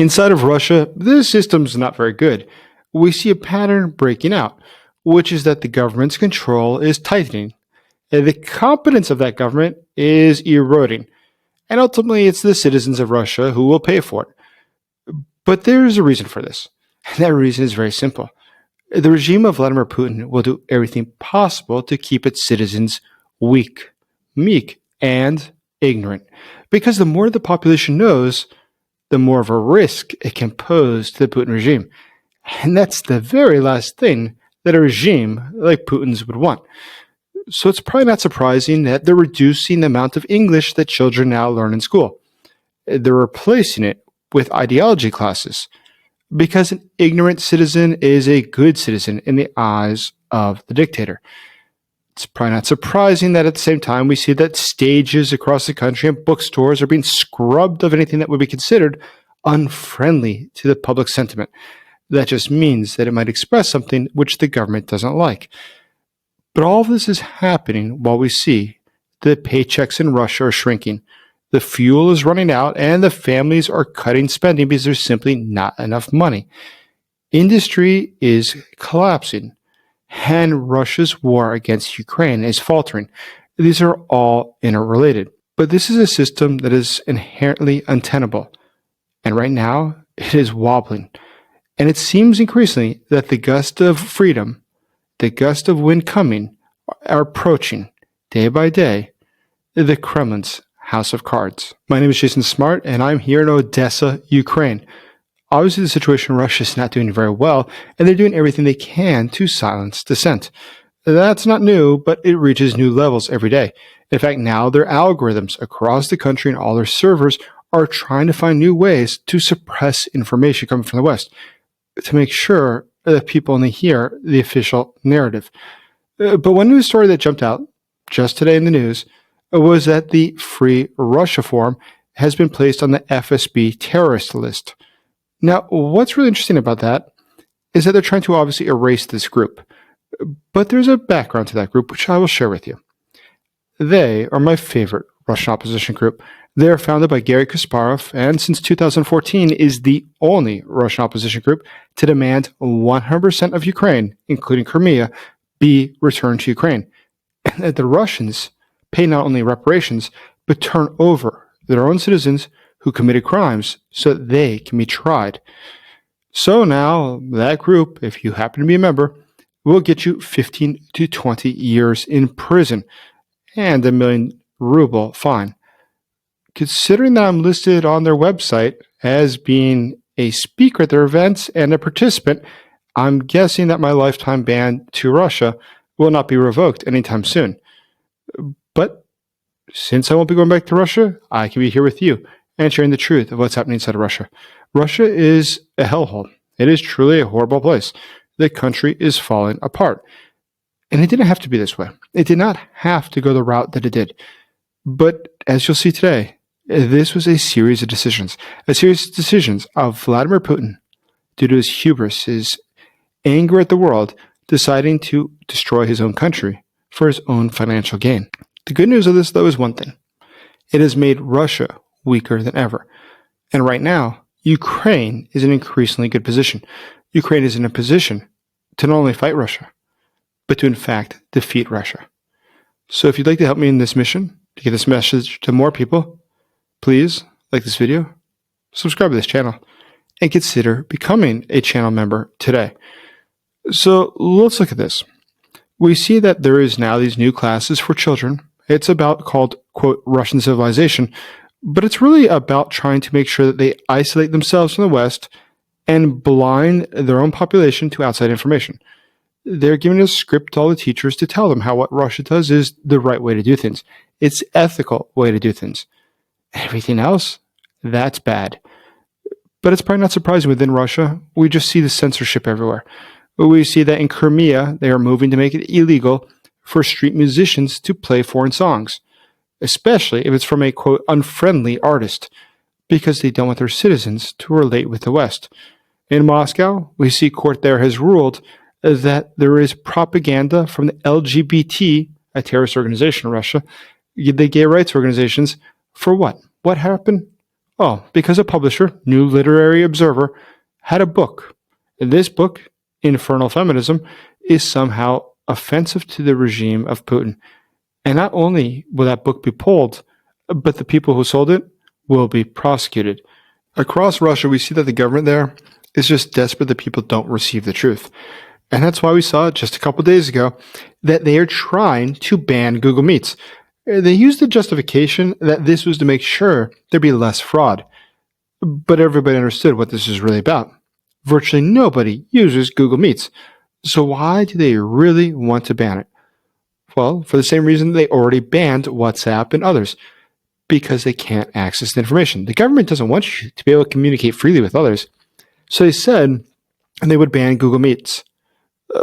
Inside of Russia, the system's not very good. We see a pattern breaking out, which is that the government's control is tightening, and the competence of that government is eroding, and ultimately it's the citizens of Russia who will pay for it. But there's a reason for this, and that reason is very simple. The regime of Vladimir Putin will do everything possible to keep its citizens weak, meek, and ignorant, because the more the population knows, the more of a risk it can pose to the Putin regime. And that's the very last thing that a regime like Putin's would want. So it's probably not surprising that they're reducing the amount of English that children now learn in school. They're replacing it with ideology classes, because an ignorant citizen is a good citizen in the eyes of the dictator. It's probably not surprising that at the same time we see that stages across the country and bookstores are being scrubbed of anything that would be considered unfriendly to the public sentiment. That just means that it might express something which the government doesn't like. But all of this is happening while we see the paychecks in Russia are shrinking, the fuel is running out, and the families are cutting spending because there's simply not enough money. Industry is collapsing, and Russia's war against Ukraine is faltering. These are all interrelated. But this is a system that is inherently untenable. And right now, it is wobbling. And it seems increasingly that the gust of freedom, the gust of wind coming, are approaching, day by day, the Kremlin's house of cards. My name is Jason Smart, and I'm here in Odessa, Ukraine. Obviously, the situation in Russia is not doing very well, and they're doing everything they can to silence dissent. That's not new, but it reaches new levels every day. In fact, now their algorithms across the country and all their servers are trying to find new ways to suppress information coming from the West to make sure that people only hear the official narrative. But one news story that jumped out just today in the news was that the Free Russia Forum has been placed on the FSB terrorist list. Now, what's really interesting about that is that they're trying to obviously erase this group. But there's a background to that group, which I will share with you. They are my favorite Russian opposition group. They are founded by Garry Kasparov, and since 2014 is the only Russian opposition group to demand 100% of Ukraine, including Crimea, be returned to Ukraine. And that the Russians pay not only reparations, but turn over their own citizens who committed crimes so that they can be tried. So now that group, if you happen to be a member, will get you 15 to 20 years in prison and a 1 million ruble fine. Considering that I'm listed on their website as being a speaker at their events and a participant, I'm guessing that my lifetime ban to Russia will not be revoked anytime soon. But since I won't be going back to Russia, I can be here with you and sharing the truth of what's happening inside of Russia. Russia is a hellhole. It is truly a horrible place. The country is falling apart. And it didn't have to be this way. It did not have to go the route that it did. But as you'll see today, this was a series of decisions. A series of decisions of Vladimir Putin, due to his hubris, his anger at the world, deciding to destroy his own country for his own financial gain. The good news of this, though, is one thing. It has made Russia weaker than ever. And right now, Ukraine is in an increasingly good position. Ukraine is in a position to not only fight Russia, but to in fact defeat Russia. So if you'd like to help me in this mission, to get this message to more people, please like this video, subscribe to this channel, and consider becoming a channel member today. So let's look at this. We see that there is now these new classes for children. It's about called, quote, Russian civilization, but it's really about trying to make sure that they isolate themselves from the West and blind their own population to outside information. They're giving a script to all the teachers to tell them how what Russia does is the right way to do things. It's the ethical way to do things. Everything else, that's bad. But it's probably not surprising within Russia. We just see the censorship everywhere. We see that in Crimea, they are moving to make it illegal for street musicians to play foreign songs, especially if it's from a, quote, unfriendly artist, because they don't want their citizens to relate with the West. In Moscow, we see court there has ruled that there is propaganda from the LGBT, a terrorist organization in Russia, the gay rights organizations, for what? What happened? Well, because a publisher, New Literary Observer, had a book. And this book, Infernal Feminism, is somehow offensive to the regime of Putin. And not only will that book be pulled, but the people who sold it will be prosecuted. Across Russia, we see that the government there is just desperate that people don't receive the truth. And that's why we saw just a couple days ago that they are trying to ban Google Meets. They used the justification that this was to make sure there'd be less fraud. But everybody understood what this is really about. Virtually nobody uses Google Meets. So why do they really want to ban it? Well, for the same reason they already banned WhatsApp and others, because they can't access the information. The government doesn't want you to be able to communicate freely with others. So they said they would ban Google Meets.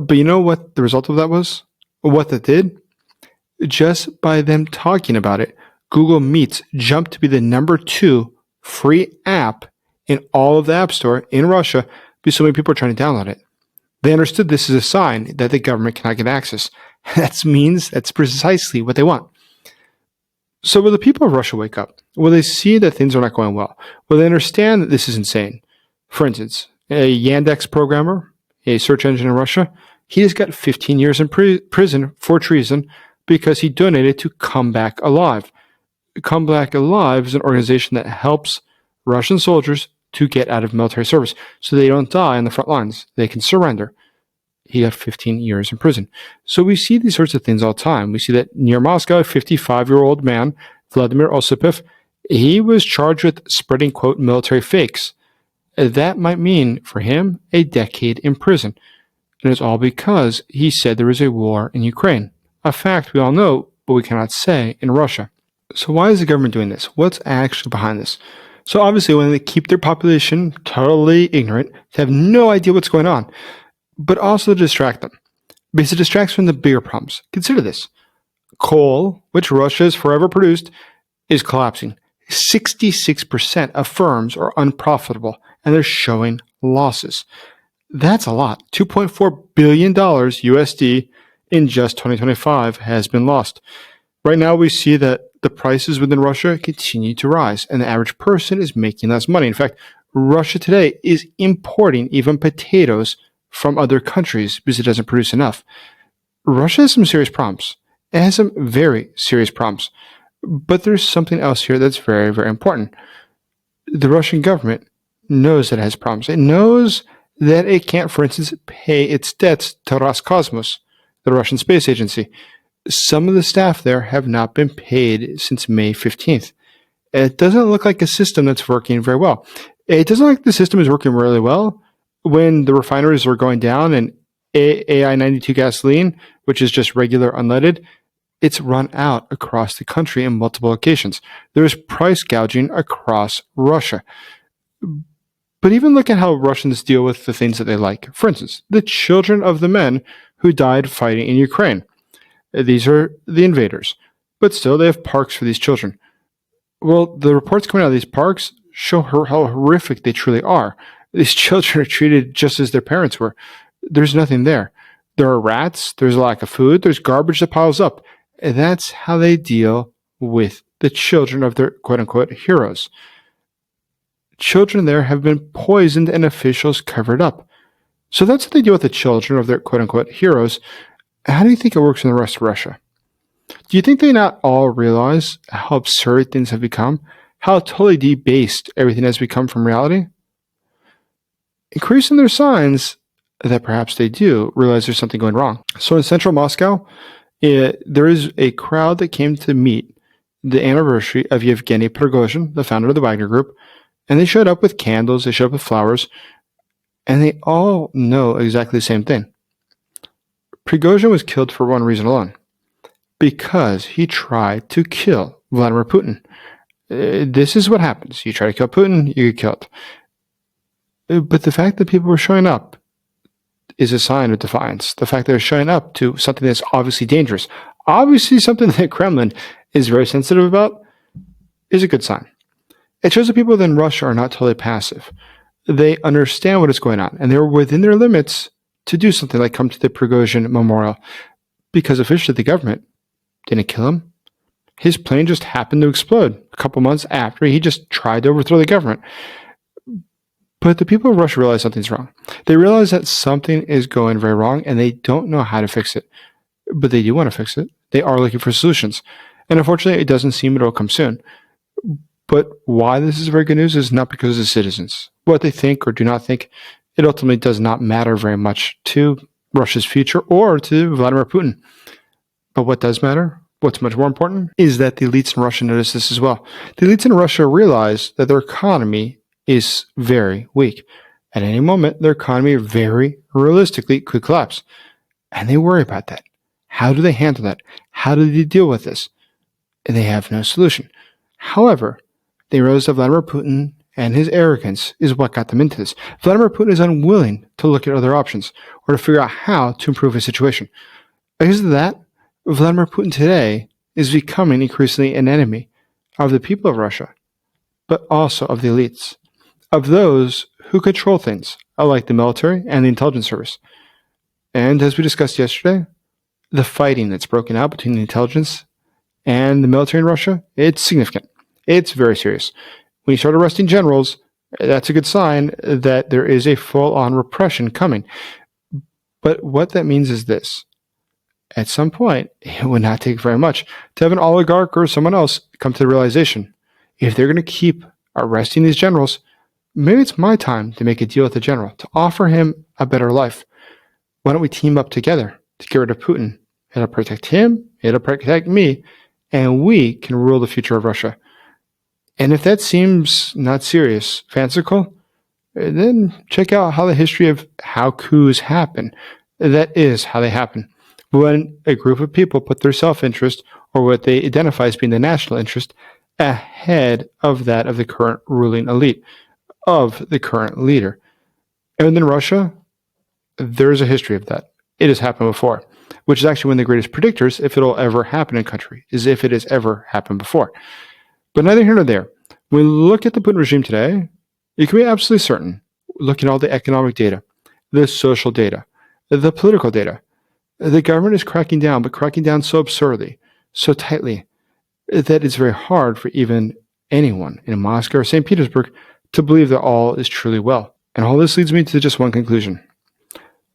But you know what the result of that was? What that did? Just by them talking about it, Google Meets jumped to be the number 2 free app in all of the App Store in Russia because so many people are trying to download it. They understood this is a sign that the government cannot get access. That means that's precisely what they want. So will the people of Russia wake up? Will they see that things are not going well? Will they understand that this is insane? For instance, a Yandex programmer, a search engine in Russia, he just got 15 years in prison for treason because he donated to Come Back Alive. Come Back Alive is an organization that helps Russian soldiers to get out of military service so they don't die on the front lines. They can surrender. He got 15 years in prison. So we see these sorts of things all the time. We see that near Moscow, a 55-year-old man, Vladimir Osipov, he was charged with spreading, quote, military fakes. That might mean, for him, a decade in prison. And it's all because he said there was a war in Ukraine. A fact we all know, but we cannot say in Russia. So why is the government doing this? What's actually behind this? So obviously, when they keep their population totally ignorant, they have no idea what's going on, but also to distract them, because it distracts from the bigger problems. Consider this. Coal, which Russia has forever produced, is collapsing. 66% of firms are unprofitable, and they're showing losses. That's a lot. $2.4 billion USD in just 2025 has been lost. Right now, we see that the prices within Russia continue to rise, and the average person is making less money. In fact, Russia today is importing even potatoes from other countries because it doesn't produce enough. Russia has some serious problems. It has some very serious problems. But there's something else here that's very, very important. The Russian government knows that it has problems. It knows that it can't, for instance, pay its debts to Roscosmos, the Russian space agency. Some of the staff there have not been paid since May 15th. It doesn't look like a system that's working very well. It doesn't look like the system is working really well when the refineries are going down and AI-92 gasoline, which is just regular unleaded, it's run out across the country in multiple locations. There's price gouging across Russia. But even look at how Russians deal with the things that they like. For instance, the children of the men who died fighting in Ukraine. These are the invaders. But still, they have parks for these children. Well, the reports coming out of these parks show how horrific they truly are. These children are treated just as their parents were. There's nothing there. There are rats, there's a lack of food, there's garbage that piles up. And that's how they deal with the children of their quote-unquote heroes. Children there have been poisoned and officials covered up. So that's how they deal with the children of their quote-unquote heroes. How do you think it works in the rest of Russia? Do you think they not all realize how absurd things have become? How totally debased everything has become from reality? Increasing their signs that perhaps they do realize there's something going wrong. So in central Moscow, there is a crowd that came to meet the anniversary of Yevgeny Prigozhin, the founder of the Wagner Group, and they showed up with candles, they showed up with flowers, and they all know exactly the same thing. Prigozhin was killed for one reason alone, because he tried to kill Vladimir Putin. This is what happens. You try to kill Putin, you get killed. But the fact that people were showing up is a sign of defiance. The fact that they're showing up to something that's obviously dangerous, obviously something that Kremlin is very sensitive about, is a good sign. It shows that people within Russia are not totally passive. They understand what is going on, and they're within their limits to do something like come to the Prigozhin memorial, because officially the government didn't kill him. His plane just happened to explode a couple months after he just tried to overthrow the government. But the people of Russia realize something's wrong. They realize that something is going very wrong and they don't know how to fix it. But they do want to fix it. They are looking for solutions. And unfortunately, it doesn't seem it'll come soon. But why this is very good news is not because of the citizens. What they think or do not think, it ultimately does not matter very much to Russia's future or to Vladimir Putin. But what does matter, what's much more important, is that the elites in Russia notice this as well. The elites in Russia realize that their economy is very weak. At any moment, their economy very realistically could collapse. And they worry about that. How do they handle that? How do they deal with this? And they have no solution. However, they realize that Vladimir Putin and his arrogance is what got them into this. Vladimir Putin is unwilling to look at other options or to figure out how to improve his situation. Because of that, Vladimir Putin today is becoming increasingly an enemy of the people of Russia, but also of the elites, of those who control things, like the military and the intelligence service. And as we discussed yesterday, the fighting that's broken out between the intelligence and the military in Russia, it's significant. It's very serious. When you start arresting generals, that's a good sign that there is a full-on repression coming. But what that means is this. At some point, it would not take very much to have an oligarch or someone else come to the realization, if they're going to keep arresting these generals, maybe it's my time to make a deal with the general, to offer him a better life. Why don't we team up together to get rid of Putin? It'll protect him, it'll protect me, and we can rule the future of Russia. And if that seems not serious, fanciful, then check out how the history of how coups happen. That is how they happen. When a group of people put their self-interest, or what they identify as being the national interest, ahead of that of the current ruling elite, of the current leader. And in Russia, there is a history of that. It has happened before, which is actually one of the greatest predictors if it'll ever happen in a country, is if it has ever happened before. But neither here nor there. When we look at the Putin regime today, you can be absolutely certain, looking at all the economic data, the social data, the political data, the government is cracking down, but cracking down so absurdly, so tightly, that it's very hard for even anyone in Moscow or St. Petersburg to believe that all is truly well. And all this leads me to just one conclusion.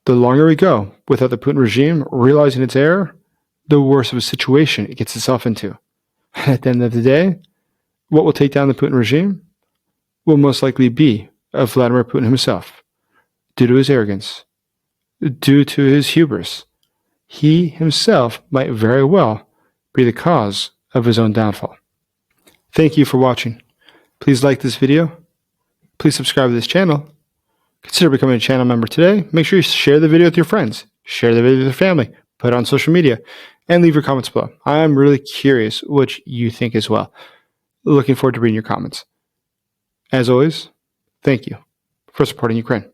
The longer we go without the Putin regime realizing its error, the worse of a situation it gets itself into. And at the end of the day, what will take down the Putin regime will most likely be of Vladimir Putin himself, due to his arrogance, due to his hubris. He himself might very well be the cause of his own downfall. Thank you for watching. Please like this video. Please subscribe to this channel. Consider becoming a channel member today. Make sure you share the video with your friends. Share the video with your family. Put it on social media. And leave your comments below. I'm really curious what you think as well. Looking forward to reading your comments. As always, thank you for supporting Ukraine.